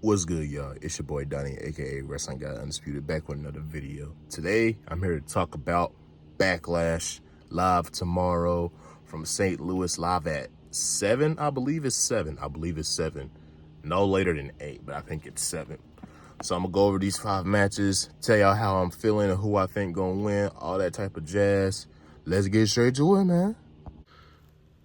What's good, y'all? It's your boy Donnie, aka Wrestling Guy Undisputed, back with another video. Today, I'm here to talk about Backlash live tomorrow from St. Louis, live at 7. I believe it's 7. No later than 8, but I think it's 7. So I'm gonna go over these 5 matches, tell y'all how I'm feeling and who I think gonna win, all that type of jazz. Let's get straight to it, man.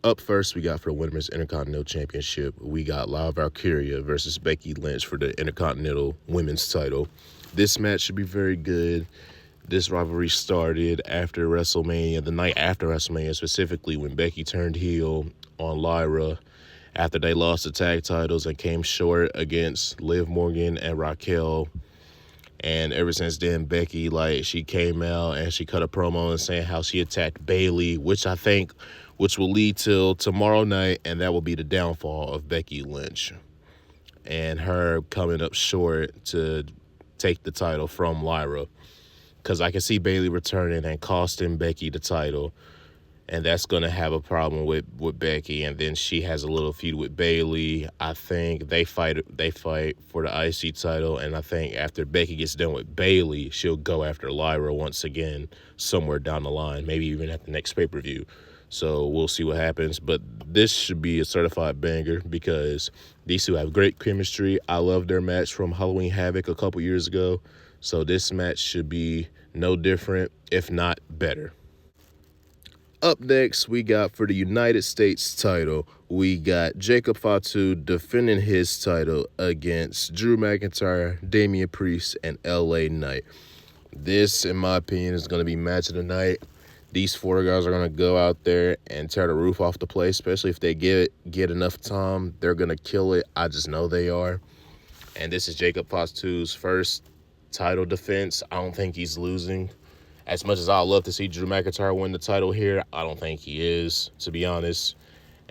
Up first, we got for the Women's Intercontinental Championship, we got La Valkyria versus Becky Lynch for the Intercontinental Women's title. This match should be very good. This rivalry started after WrestleMania, the night after WrestleMania, specifically when Becky turned heel on Lyra after they lost the tag titles and came short against Liv Morgan and Raquel. And ever since then, Becky, she came out and she cut a promo and saying how she attacked Bayley, which will lead till tomorrow night, and that will be the downfall of Becky Lynch and her coming up short to take the title from Lyra. Because I can see Bayley returning and costing Becky the title, and that's going to have a problem with Becky. And then she has a little feud with Bayley. I think they fight for the IC title, and I think after Becky gets done with Bayley, she'll go after Lyra once again somewhere down the line, maybe even at the next pay-per-view. So we'll see what happens. But this should be a certified banger because these two have great chemistry. I love their match from Halloween Havoc a couple years ago. So this match should be no different, if not better. Up next, we got for the United States title, we got Jacob Fatu defending his title against Drew McIntyre, Damian Priest, and LA Knight. This, in my opinion, is going to be match of the night. These 4 guys are going to go out there and tear the roof off the place, especially if they get enough time. They're going to kill it. I just know they are. And this is Jacob Fatu's first title defense. I don't think he's losing. As much as I'd love to see Drew McIntyre win the title here, I don't think he is, to be honest.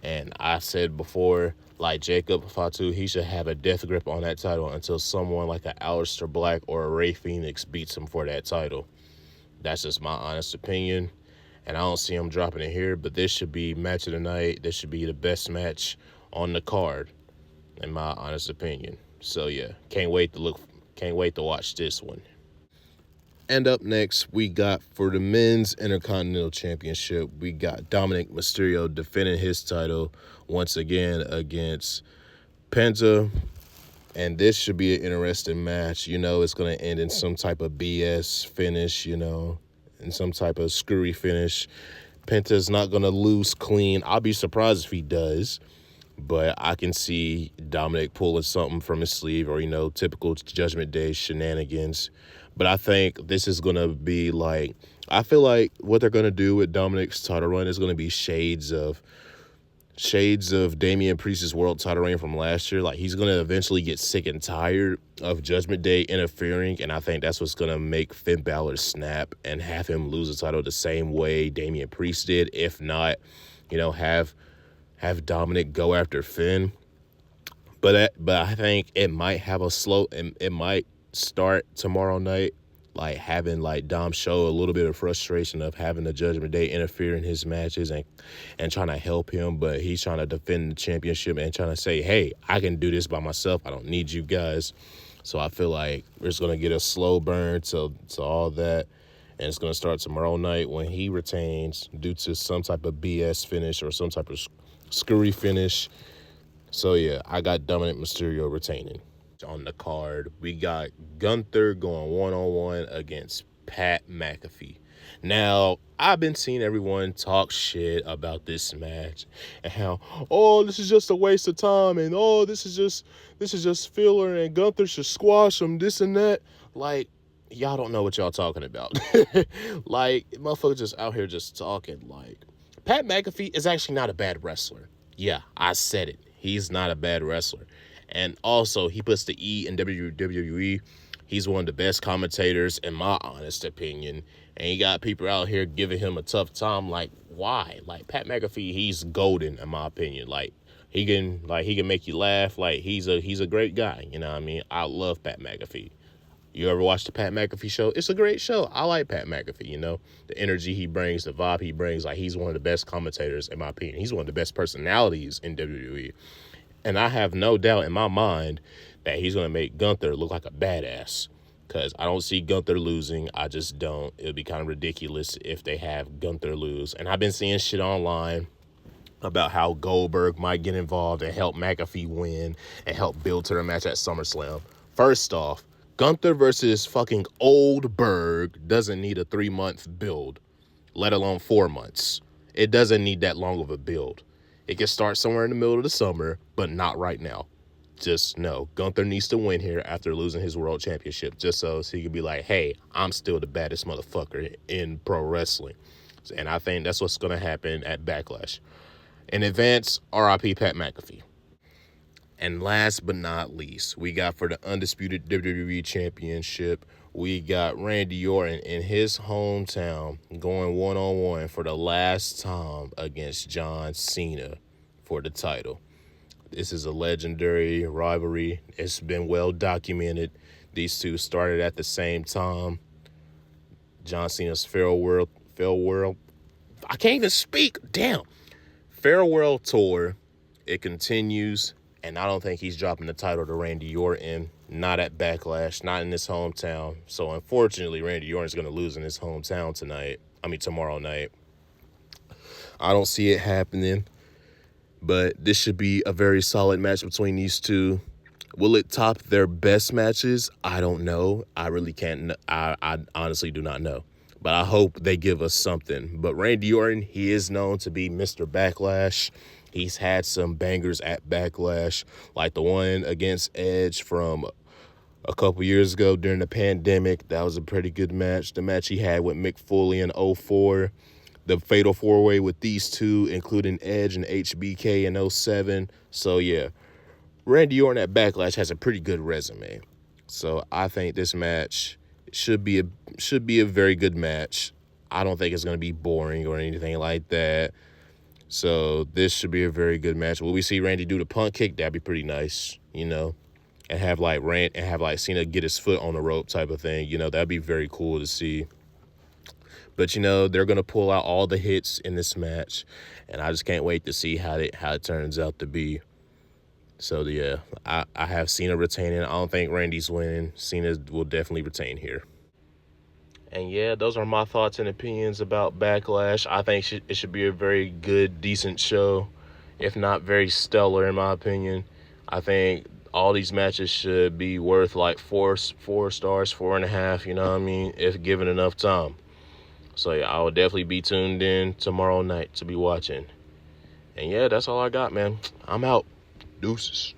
And I said before, like Jacob Fatu, he should have a death grip on that title until someone like an Aleister Black or a Rey Fenix beats him for that title. That's just my honest opinion. And I don't see him dropping it here, but this should be match of the night. This should be the best match on the card, in my honest opinion. So yeah, can't wait to watch this one. And up next, we got for the Men's Intercontinental Championship, we got Dominic Mysterio defending his title once again against Penta. And this should be an interesting match. You know, it's going to end in some type of BS finish, in some type of screwy finish. Penta's not going to lose clean. I'll be surprised if he does. But I can see Dominic pulling something from his sleeve or, typical Judgment Day shenanigans. But I think this is going to be I feel like what they're going to do with Dominic's title run is going to be shades of Damian Priest's world title reign from last year. He's going to eventually get sick and tired of Judgment Day interfering, and I think that's what's going to make Finn Balor snap and have him lose the title the same way Damian Priest did. If not, have Dominic go after Finn. But I think it might have a slow, and it might start tomorrow night, having Dom show a little bit of frustration of having the Judgment Day interfere in his matches and trying to help him, but he's trying to defend the championship and trying to say, hey, I can do this by myself. I don't need you guys. So I feel like we're just going to get a slow burn to all that, and it's going to start tomorrow night when he retains due to some type of BS finish or some type of screwy finish. So yeah, I got Dominic Mysterio retaining. On the card, we got Gunther going one-on-one against Pat McAfee. Now, I've been seeing everyone talk shit about this match and how, this is just a waste of time, and this is just filler, and Gunther should squash him, this and that. Y'all don't know what y'all talking about. Motherfuckers just out here just talking. Pat McAfee is actually not a bad wrestler. Yeah, I said it. He's not a bad wrestler. And also, he puts the E in WWE. He's one of the best commentators, in my honest opinion. And you got people out here giving him a tough time. Why? Pat McAfee, he's golden, in my opinion. He can make you laugh. He's a great guy. You know what I mean? I love Pat McAfee. You ever watch the Pat McAfee show? It's a great show. I like Pat McAfee, the energy he brings, the vibe he brings. He's one of the best commentators, in my opinion. He's one of the best personalities in WWE. And I have no doubt in my mind that he's going to make Gunther look like a badass. Because I don't see Gunther losing. I just don't. It would be kind of ridiculous if they have Gunther lose. And I've been seeing shit online about how Goldberg might get involved and help McAfee win and help build to their match at SummerSlam. First off, Gunther versus fucking Oldberg doesn't need a 3-month build, let alone 4 months. It doesn't need that long of a build. It can start somewhere in the middle of the summer, but not right now. Just no. Gunther needs to win here after losing his world championship, just so he can be like, hey, I'm still the baddest motherfucker in pro wrestling. And I think that's what's going to happen at Backlash. In advance, RIP Pat McAfee. And last but not least, we got for the undisputed WWE Championship, we got Randy Orton in his hometown going one-on-one for the last time against John Cena for the title. This is a legendary rivalry. It's been well documented. These two started at the same time. John Cena's farewell. I can't even speak. Damn. Farewell tour. It continues, and I don't think he's dropping the title to Randy Orton. Not at Backlash. Not in his hometown. So unfortunately, Randy Orton's going to lose in his hometown tomorrow night. I don't see it happening. But this should be a very solid match between these two. Will it top their best matches? I don't know. I really can't. I honestly do not know. But I hope they give us something. But Randy Orton, he is known to be Mr. Backlash. He's had some bangers at Backlash, like the one against Edge from a couple years ago during the pandemic. That was a pretty good match. The match he had with Mick Foley in 2004. The Fatal 4-Way with these two, including Edge and HBK in 2007. So, yeah, Randy Orton at Backlash has a pretty good resume. So, I think this match should be a very good match. I don't think it's going to be boring or anything like that. So, this should be a very good match. Will we see Randy do the punt kick? That'd be pretty nice, and have Cena get his foot on the rope type of thing. That'd be very cool to see. But, they're going to pull out all the hits in this match. And I just can't wait to see how it turns out to be. So, yeah, I have Cena retaining. I don't think Randy's winning. Cena will definitely retain here. And, yeah, those are my thoughts and opinions about Backlash. I think it should be a very good, decent show, if not very stellar, in my opinion. I think all these matches should be worth like 4 stars, 4.5, if given enough time. So, yeah, I will definitely be tuned in tomorrow night to be watching. And, yeah, that's all I got, man. I'm out. Deuces.